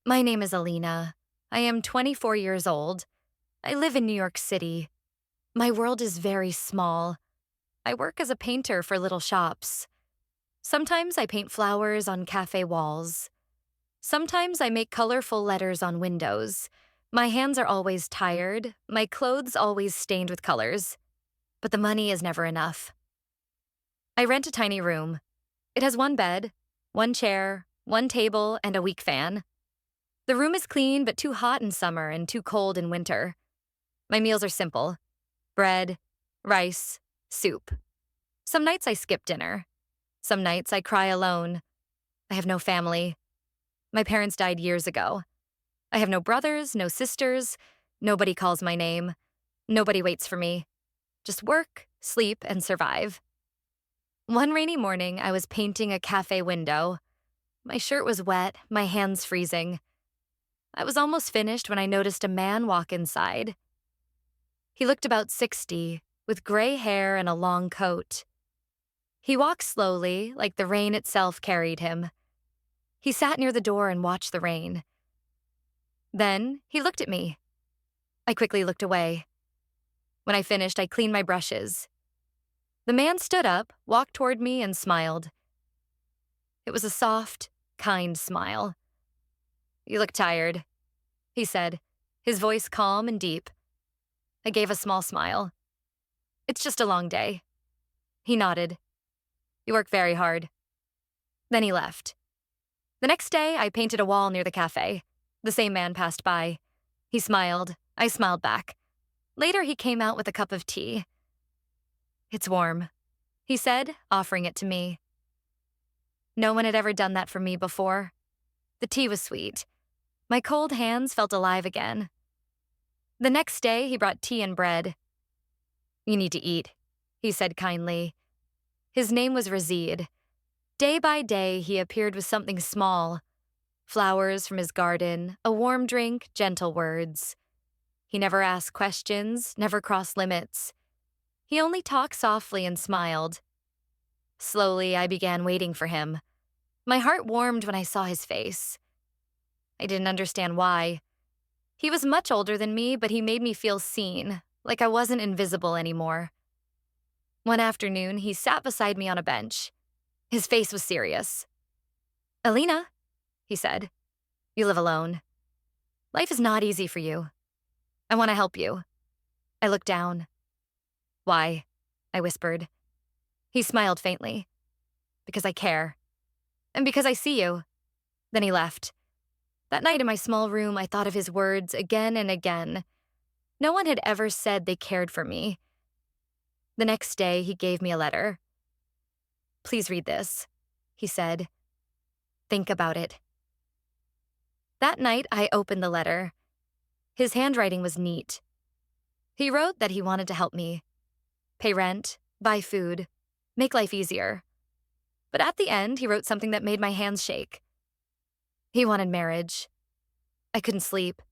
My name is Alina. I am 24 years old. I live in New York City. My world is very small. I work as a painter for little shops. Sometimes I paint flowers on cafe walls. Sometimes I make colorful letters on windows. My hands are always tired, my clothes always stained with colors. But the money is never enough. I rent a tiny room. It has one bed, one chair, one table, and a weak fan. The room is clean but too hot in summer and too cold in winter. My meals are simple: bread, rice, soup. Some nights I skip dinner. Some nights I cry alone. I have no family. My parents died years ago. I have no brothers, no sisters. Nobody calls my name. Nobody waits for me. Just work, sleep, and survive. One rainy morning, I was painting a cafe window. My shirt was wet, my hands freezing. I was almost finished when I noticed a man walk inside. He looked about 60, with gray hair and a long coat. He walked slowly, like the rain itself carried him. He sat near the door and watched the rain. Then he looked at me. I quickly looked away. When I finished, I cleaned my brushes. The man stood up, walked toward me, and smiled. It was a soft, kind smile. "You look tired," he said, his voice calm and deep. I gave a small smile. "It's just a long day." He nodded. "You work very hard." Then he left. The next day, I painted a wall near the cafe. The same man passed by. He smiled. I smiled back. Later, he came out with a cup of tea. "It's warm," he said, offering it to me. No one had ever done that for me before. The tea was sweet. My cold hands felt alive again. The next day, he brought tea and bread. "You need to eat," he said kindly. His name was Razid. Day by day, he appeared with something small: flowers from his garden, a warm drink, gentle words. He never asked questions, never crossed limits. He only talked softly and smiled. Slowly, I began waiting for him. My heart warmed when I saw his face. I didn't understand why. He was much older than me, but he made me feel seen, like I wasn't invisible anymore. One afternoon, he sat beside me on a bench. His face was serious. "Alina," he said, "you live alone. Life is not easy for you. I want to help you." I looked down. "Why?" I whispered. He smiled faintly. "Because I care. And because I see you." Then he left. That night in my small room, I thought of his words again and again. No one had ever said they cared for me. The next day, he gave me a letter. "Please read this," he said. "Think about it." That night, I opened the letter. His handwriting was neat. He wrote that he wanted to help me. Pay rent, buy food, make life easier. But at the end, he wrote something that made my hands shake. He wanted marriage. I couldn't sleep.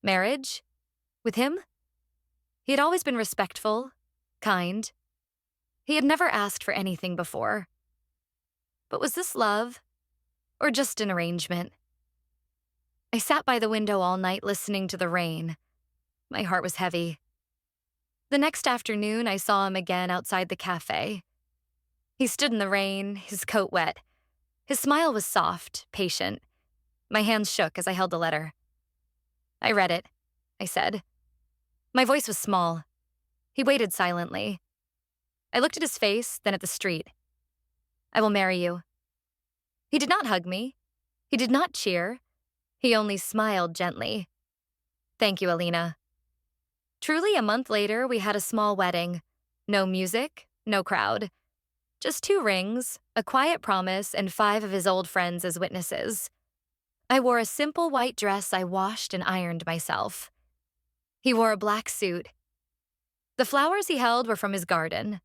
Marriage? With him? He had always been respectful, kind. He had never asked for anything before. But was this love? Or just an arrangement? I sat by the window all night listening to the rain. My heart was heavy. The next afternoon, I saw him again outside the cafe. He stood in the rain, his coat wet. His smile was soft, patient. My hands shook as I held the letter. "I read it," I said. My voice was small. He waited silently. I looked at his face, then at the street. "I will marry you." He did not hug me. He did not cheer. He only smiled gently. "Thank you, Alina." Truly, a month later, we had a small wedding. No music, no crowd. Just 2 rings, a quiet promise, and 5 of his old friends as witnesses. I wore a simple white dress I washed and ironed myself. He wore a black suit. The flowers he held were from his garden.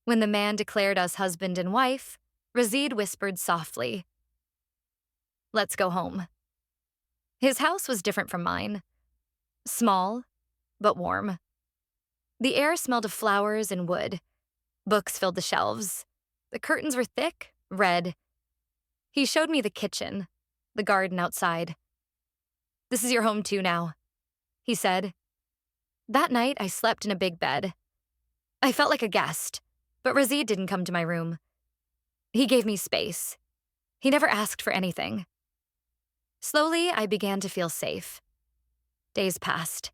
When the man declared us husband and wife, Razid whispered softly, "Let's go home." His house was different from mine. Small, but warm. The air smelled of flowers and wood. Books filled the shelves. The curtains were thick, red. He showed me the kitchen. the garden outside. "This is your home too now," he said. That night, I slept in a big bed. I felt like a guest, but Razid didn't come to my room. He gave me space. He never asked for anything. Slowly, I began to feel safe. Days passed.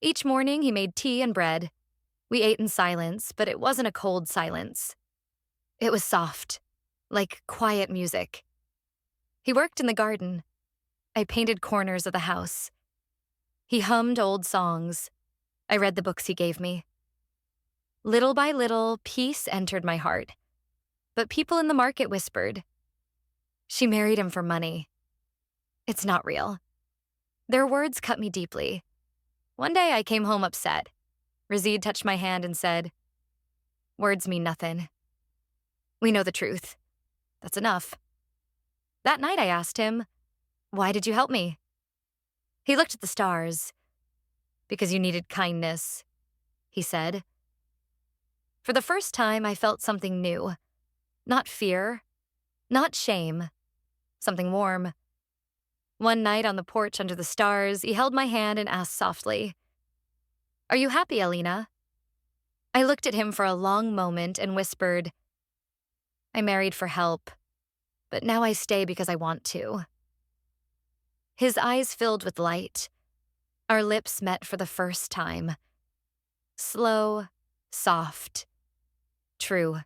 Each morning, he made tea and bread. We ate in silence, but it wasn't a cold silence. It was soft, like quiet music. He worked in the garden. I painted corners of the house. He hummed old songs. I read the books he gave me. Little by little, peace entered my heart. But people in the market whispered, "She married him for money." It's not real. Their words cut me deeply. One day I came home upset. Razid touched my hand and said, "Words mean nothing. We know the truth. That's enough." That night I asked him, "Why did you help me?" He looked at the stars. "Because you needed kindness," he said. For the first time, I felt something new. Not fear, not shame, something warm. One night on the porch under the stars, he held my hand and asked softly, "Are you happy, Alina?" I looked at him for a long moment and whispered, "I married for help, but now I stay because I want to." His eyes filled with light. Our lips met for the first time. Slow, soft, true.